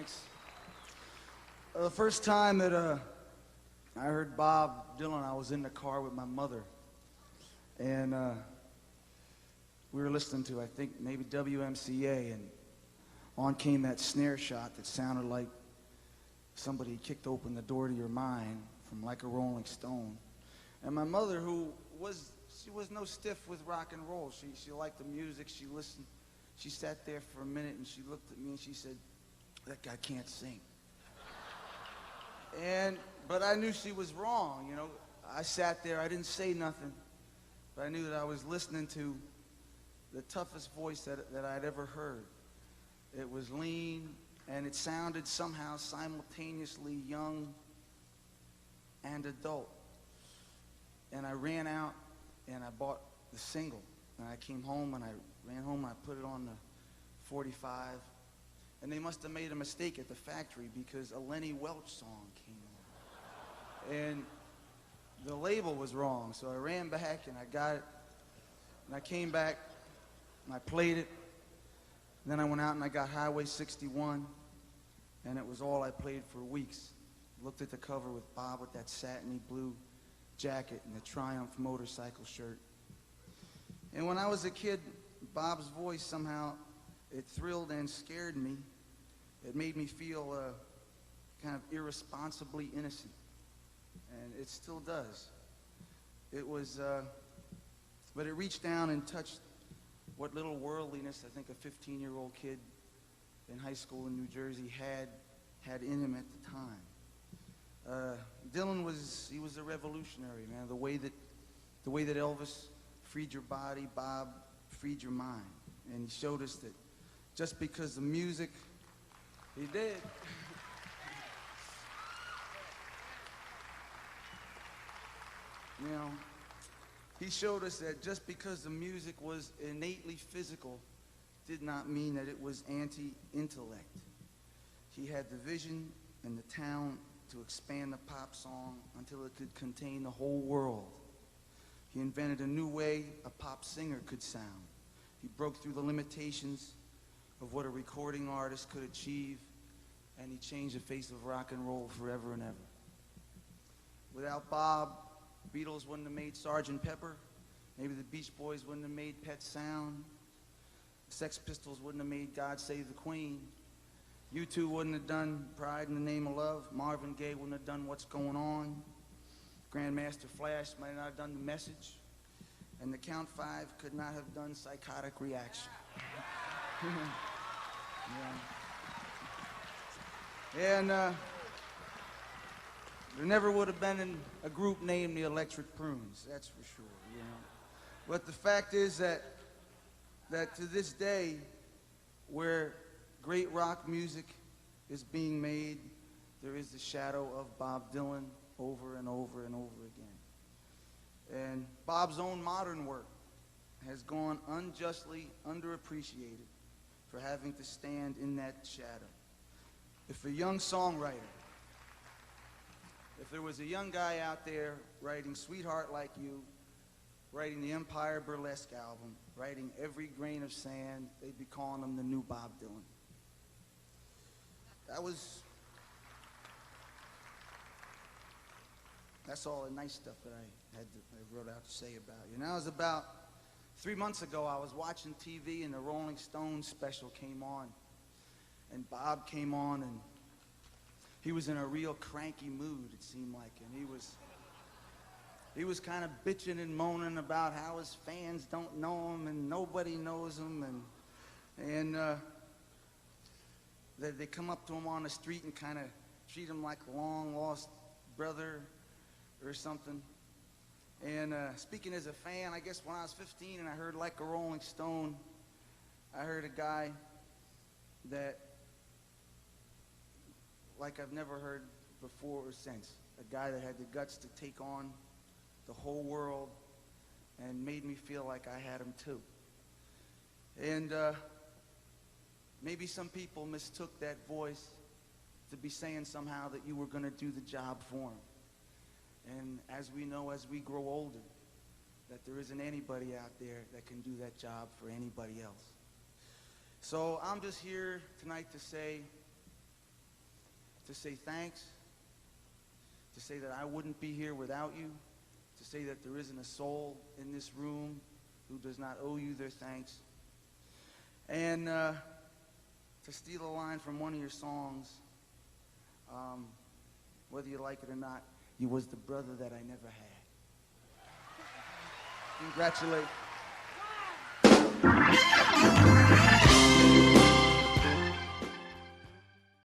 Thanks. The first time that I heard Bob Dylan, I was in the car with my mother. And we were listening to, I think, maybe WMCA, and on came that snare shot that sounded like somebody kicked open the door to your mind from Like a Rolling Stone. And my mother, she was no stiff with rock and roll. She liked the music, she listened. She sat there for a minute and she looked at me and she said, "That guy can't sing." But I knew she was wrong, you know. I sat there, I didn't say nothing, but I knew that I was listening to the toughest voice that I'd ever heard. It was lean, and it sounded somehow simultaneously young and adult. And I ran out and I bought the single. And I came home and I ran home and I put it on the 45. And they must have made a mistake at the factory because a Lenny Welch song came on. And the label was wrong. So I ran back and I got it. And I came back and I played it. And then I went out and I got Highway 61. And it was all I played for weeks. Looked at the cover with Bob with that satiny blue jacket and the Triumph motorcycle shirt. And when I was a kid, Bob's voice somehow, it thrilled and scared me. It made me feel kind of irresponsibly innocent. And it still does. It was, but it reached down and touched what little worldliness I think a 15-year-old kid in high school in New Jersey had in him at the time. Dylan was a revolutionary, man. The way that Elvis freed your body, Bob freed your mind. And he showed us that just because the music, he did. You know, he showed us that just because the music was innately physical did not mean that it was anti-intellect. He had the vision and the talent to expand the pop song until it could contain the whole world. He invented a new way a pop singer could sound. He broke through the limitations of what a recording artist could achieve, and he changed the face of rock and roll forever and ever. Without Bob, Beatles wouldn't have made Sgt. Pepper. Maybe the Beach Boys wouldn't have made Pet Sound. The Sex Pistols wouldn't have made God Save the Queen. U2 wouldn't have done Pride in the Name of Love. Marvin Gaye wouldn't have done What's Going On. Grandmaster Flash might not have done The Message. And the Count Five could not have done Psychotic Reaction. Yeah. And there never would have been a group named the Electric Prunes, that's for sure, you know. But the fact is that to this day, where great rock music is being made, there is the shadow of Bob Dylan over and over and over again. And Bob's own modern work has gone unjustly underappreciated for having to stand in that shadow. If a young songwriter, if there was a young guy out there writing Sweetheart Like You, writing the Empire Burlesque album, writing Every Grain of Sand, they'd be calling him the new Bob Dylan. That's all the nice stuff that I wrote out to say about you. Now, it was about 3 months ago, I was watching TV and the Rolling Stones special came on. And Bob came on and he was in a real cranky mood, it seemed like. And he was kind of bitching and moaning about how his fans don't know him and nobody knows him. And they come up to him on the street and kind of treat him like a long-lost brother or something. And speaking as a fan, I guess when I was 15 and I heard Like a Rolling Stone, I heard a guy that, like I've never heard before or since, a guy that had the guts to take on the whole world and made me feel like I had him too. And maybe some people mistook that voice to be saying somehow that you were going to do the job for him. And as we know, as we grow older, that there isn't anybody out there that can do that job for anybody else. So I'm just here tonight to say to say thanks, to say that I wouldn't be here without you, to say that there isn't a soul in this room who does not owe you their thanks, and to steal a line from one of your songs, whether you like it or not, you was the brother that I never had. Congratulations.